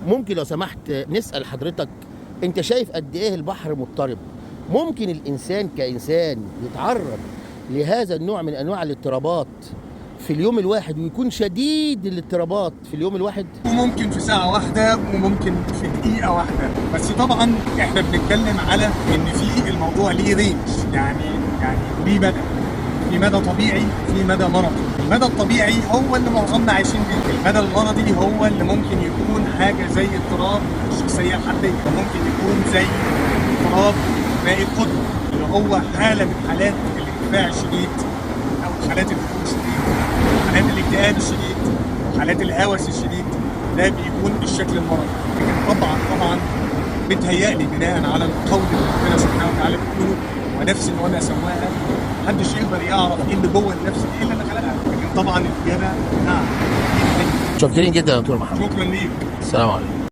ممكن لو سمحت نسأل حضرتك، انت شايف قد ايه البحر مضطرب؟ ممكن الانسان كانسان يتعرض لهذا النوع من انواع الاضطرابات في اليوم الواحد ويكون شديد الاضطرابات في اليوم الواحد؟ وممكن في ساعة واحدة وممكن في دقيقة واحدة، بس طبعا احنا بنتكلم على ان في الموضوع ليه رينج، يعني ليه مدى، في مدى طبيعي في مدى مرضي. المدى الطبيعي هو اللي معظمنا عايشين بيه، المدى المرضي هو اللي ممكن يكون حاجة زي اضطراب الشخصية الحدية، ممكن يكون زي اضطراب مائي القطب اللي هو حالة من حالات الاندفاع الشديد أو حالات الخوف الشديد، حالات الاكتئاب الشديد، حالات الهوس الشديد، ده بيكون الشكل المرضي. لكن طبعا بتهيألي بناء على القول اللي ربنا سبحانه وتعالى بيقوله ونفس وما سواها، محدش يقدر يعرف ايه اللي جوه النفس دي الا اللي خلقها. لكن طبعا الاجابه نعم. شكرا جدا يا دكتور محمد. شكرا ليك. السلام عليكم.